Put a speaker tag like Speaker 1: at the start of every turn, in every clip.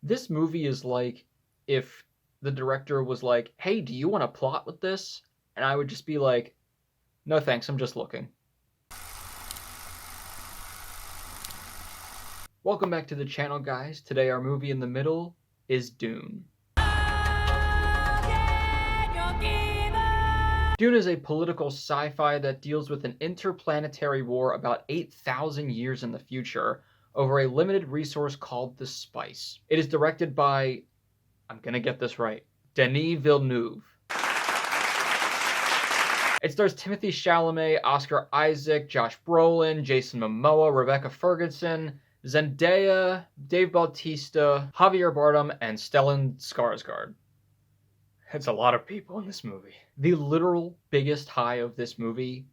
Speaker 1: This movie is like if the director was like, "Hey, do you want to plot with this?" And I would just be like, "No thanks, I'm just looking." Welcome back to the channel, guys. Today our movie in the middle is Dune. Dune is a political sci-fi that deals with an interplanetary war about 8,000 years in the future over a limited resource called the spice. It is directed by, I'm gonna get this right, Denis Villeneuve. It stars Timothée Chalamet, Oscar Isaac, Josh Brolin, Jason Momoa, Rebecca Ferguson, Zendaya, Dave Bautista, Javier Bardem, and Stellan Skarsgård. It's a lot of people in this movie. The literal biggest high of this movie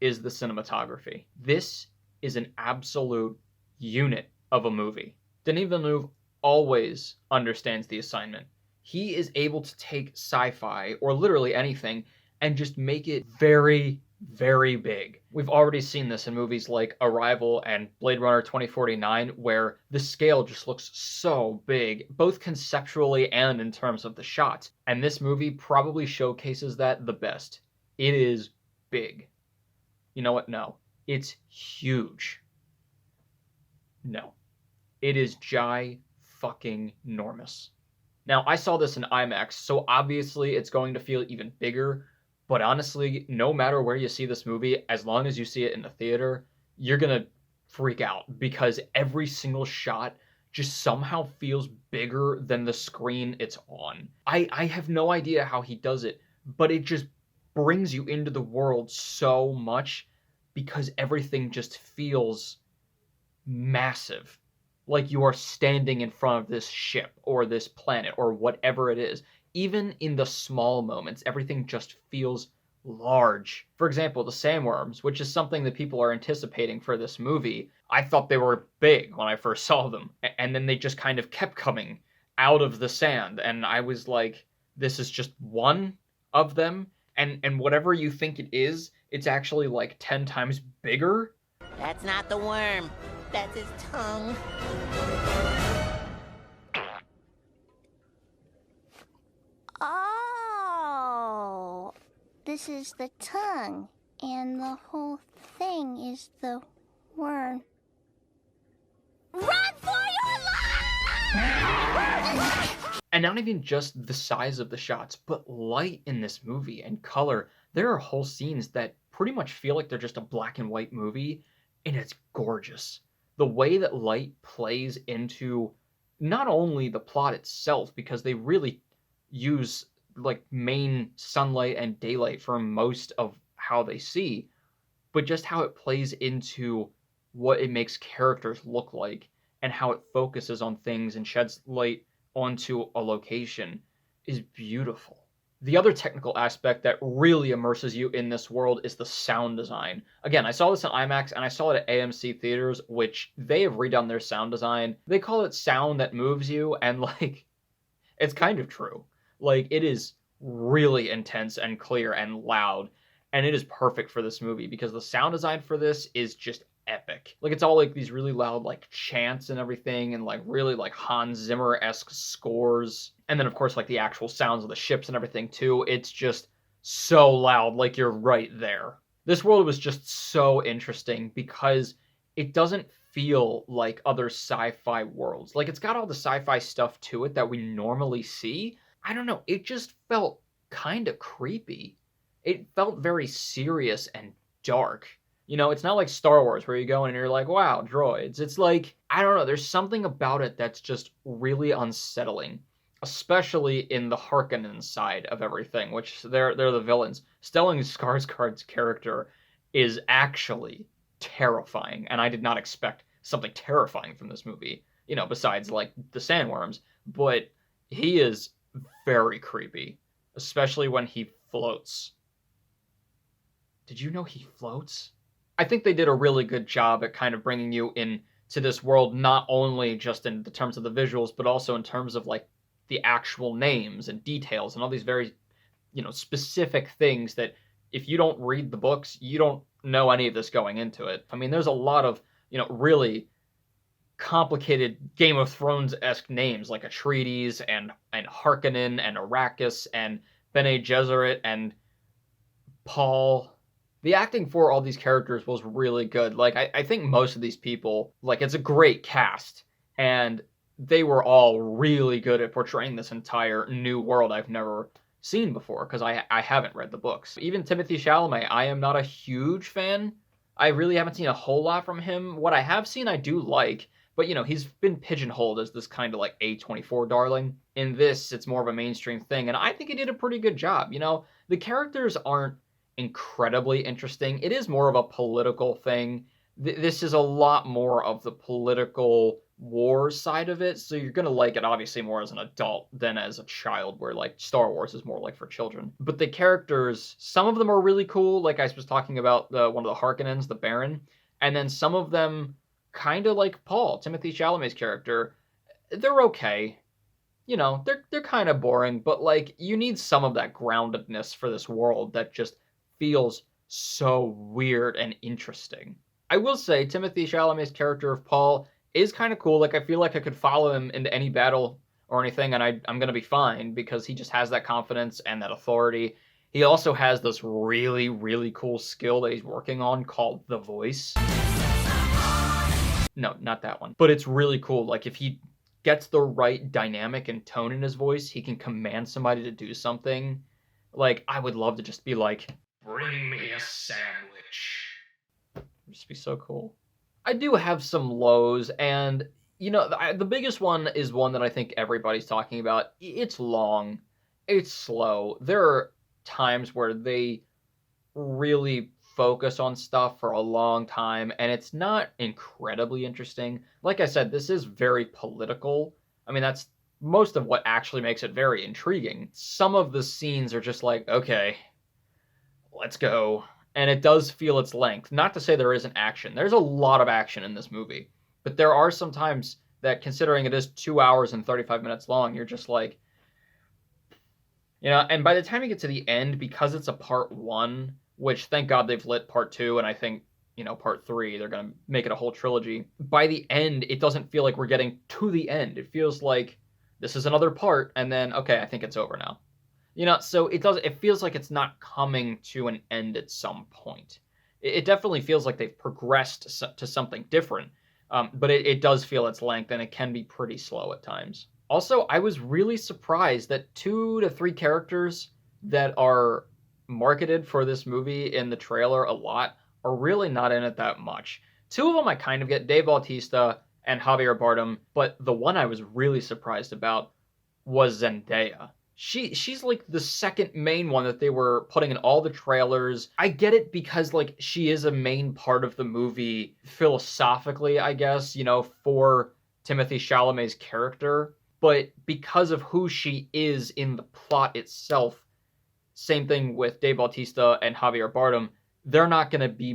Speaker 1: is the cinematography. This is an absolute unit of a movie. Denis Villeneuve always understands the assignment. He is able to take sci-fi, or literally anything, and just make it very, very big. We've already seen this in movies like Arrival and Blade Runner 2049, where the scale just looks so big, both conceptually and in terms of the shots. And this movie probably showcases that the best. It is big. You know what? No. It's huge. No. It is fucking-normous. Now, I saw this in IMAX, so obviously it's going to feel even bigger, but honestly, no matter where you see this movie, as long as you see it in the theater, you're gonna freak out because every single shot just somehow feels bigger than the screen it's on. I have no idea how he does it, but it just brings you into the world so much because everything just feels massive. Like you are standing in front of this ship or this planet or whatever it is. Even in the small moments, everything just feels large. For example, the sandworms, which is something that people are anticipating for this movie. I thought they were big when I first saw them, and then they just kind of kept coming out of the sand, and I was like, this is just one of them, and whatever you think it is, it's actually like 10 times bigger.
Speaker 2: That's not the worm. That's his tongue. Oh, this is the tongue, and the whole thing is the worm. Run for your life!
Speaker 1: And not even just the size of the shots, but light in this movie and color. There are whole scenes that pretty much feel like they're just a black and white movie, and it's gorgeous. The way that light plays into not only the plot itself, because they really use like main sunlight and daylight for most of how they see, but just how it plays into what it makes characters look like and how it focuses on things and sheds light onto a location is beautiful. The other technical aspect that really immerses you in this world is the sound design. Again, I saw this in IMAX and I saw it at AMC theaters, which they have redone their sound design. They call it sound that moves you, and like, it's kind of true. Like, it is really intense and clear and loud, and it is perfect for this movie because the sound design for this is just epic. Like, it's all like these really loud like chants and everything, and like really like Hans Zimmer-esque scores. And then of course like the actual sounds of the ships and everything too. It's just so loud, like you're right there. This world was just so interesting because it doesn't feel like other sci-fi worlds. Like, it's got all the sci-fi stuff to it that we normally see. I don't know, it just felt kind of creepy. It felt very serious and dark. You know, it's not like Star Wars where you go in and you're like, wow, droids. It's like, I don't know, there's something about it that's just really unsettling, especially in the Harkonnen side of everything, which they're the villains. Stellan Skarsgård's character is actually terrifying, and I did not expect something terrifying from this movie, you know, besides like the sandworms, but he is very creepy, especially when he floats. Did you know he floats? I think they did a really good job at kind of bringing you in to this world, not only just in the terms of the visuals, but also in terms of like the actual names and details and all these very, you know, specific things that if you don't read the books, you don't know any of this going into it. I mean, there's a lot of, you know, really complicated Game of Thrones-esque names like Atreides and Harkonnen and Arrakis and Bene Gesserit and Paul. The acting for all these characters was really good. Like, I think most of these people, like, it's a great cast, and they were all really good at portraying this entire new world I've never seen before, because I haven't read the books. Even Timothy Chalamet, I am not a huge fan. I really haven't seen a whole lot from him. What I have seen, I do like, but he's been pigeonholed as this kind of like A24 darling. In this, it's more of a mainstream thing, and I think he did a pretty good job. The characters aren't incredibly interesting. It is more of a political thing. This is a lot more of the political war side of it, so you're gonna like it obviously more as an adult than as a child, where like Star Wars is more like for children. But the characters, some of them are really cool, like I was talking about one of the Harkonnens, the Baron, and then some of them kind of like Paul, Timothy Chalamet's character, they're okay. They're kind of boring, but like you need some of that groundedness for this world that just feels so weird and interesting. I will say Timothy Chalamet's character of Paul is kind of cool. Like, I feel like I could follow him into any battle or anything, and I'm going to be fine because he just has that confidence and that authority. He also has this really, really cool skill that he's working on called The Voice. No, not that one. But it's really cool. Like, if he gets the right dynamic and tone in his voice, he can command somebody to do something. Like, I would love to just be like, "Bring me a sandwich." It'd just be so cool. I do have some lows, and the biggest one is one that I think everybody's talking about. It's long, it's slow. There are times where they really focus on stuff for a long time, and it's not incredibly interesting. Like I said, this is very political. I mean, that's most of what actually makes it very intriguing. Some of the scenes are just like, okay, let's go. And it does feel its length. Not to say there isn't action. There's a lot of action in this movie. But there are some times that, considering it is 2 hours and 35 minutes long, you're just like, and by the time you get to the end, because it's a part one, which thank God they've lit part two, and I think, part three, they're going to make it a whole trilogy. By the end, it doesn't feel like we're getting to the end. It feels like this is another part, and then, okay, I think it's over now. So it feels like it's not coming to an end at some point. It definitely feels like they've progressed to something different, but it does feel its length, and it can be pretty slow at times. Also, I was really surprised that 2 to 3 characters that are marketed for this movie in the trailer a lot are really not in it that much. 2 of them I kind of get, Dave Bautista and Javier Bardem, but the one I was really surprised about was Zendaya. She's like the second main one that they were putting in all the trailers. I get it because like she is a main part of the movie philosophically, I guess, for Timothy Chalamet's character, but because of who she is in the plot itself, same thing with Dave Bautista and Javier Bardem, they're not going to be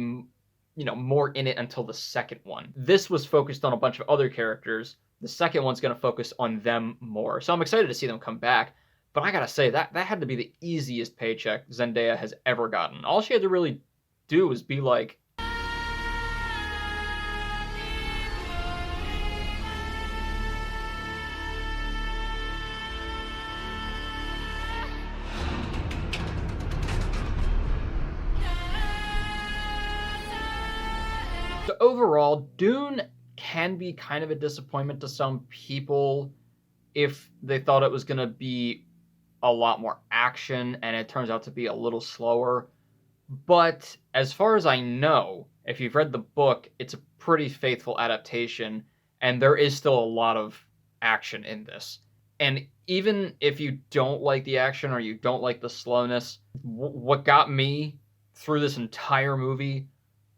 Speaker 1: more in it until the second one. This was focused on a bunch of other characters. The second one's going to focus on them more. So I'm excited to see them come back. But I gotta say, that had to be the easiest paycheck Zendaya has ever gotten. All she had to really do was be like, so overall, Dune can be kind of a disappointment to some people if they thought it was going to be a lot more action, and it turns out to be a little slower. But as far as I know, if you've read the book, it's a pretty faithful adaptation, and there is still a lot of action in this. And even if you don't like the action or you don't like the slowness, what got me through this entire movie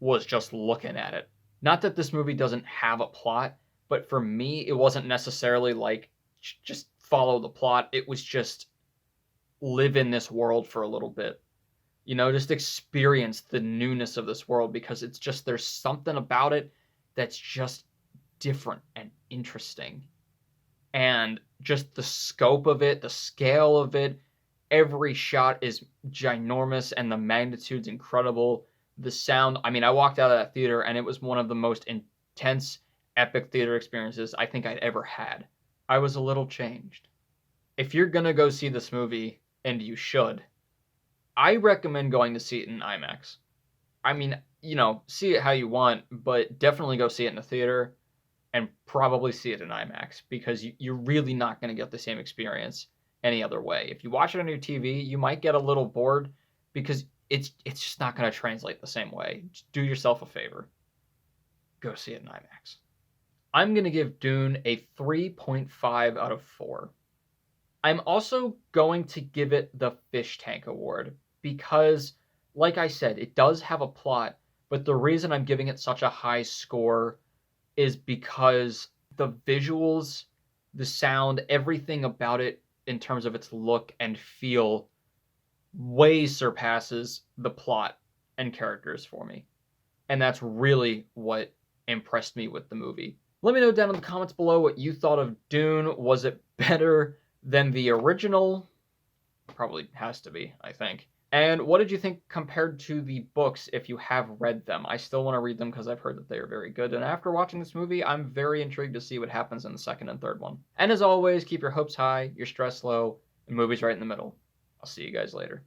Speaker 1: was just looking at it. Not that this movie doesn't have a plot, but for me, it wasn't necessarily like just follow the plot. It was just live in this world for a little bit. Just experience the newness of this world, because it's just, there's something about it that's just different and interesting. And just the scope of it, the scale of it, every shot is ginormous and the magnitude's incredible. The sound, I mean, I walked out of that theater and it was one of the most intense epic theater experiences I think I'd ever had. I was a little changed. If you're gonna go see this movie, and you should, I recommend going to see it in IMAX. I mean, see it how you want, but definitely go see it in the theater and probably see it in IMAX because you're really not going to get the same experience any other way. If you watch it on your TV, you might get a little bored because it's just not going to translate the same way. Just do yourself a favor. Go see it in IMAX. I'm going to give Dune a 3.5 out of 4. I'm also going to give it the Fish Tank Award because, like I said, it does have a plot, but the reason I'm giving it such a high score is because the visuals, the sound, everything about it in terms of its look and feel way surpasses the plot and characters for me. And that's really what impressed me with the movie. Let me know down in the comments below what you thought of Dune. Was it better than the original? Probably has to be, I think. And what did you think compared to the books if you have read them? I still want to read them because I've heard that they are very good. And after watching this movie, I'm very intrigued to see what happens in the second and third one. And as always, keep your hopes high, your stress low, and movies right in the middle. I'll see you guys later.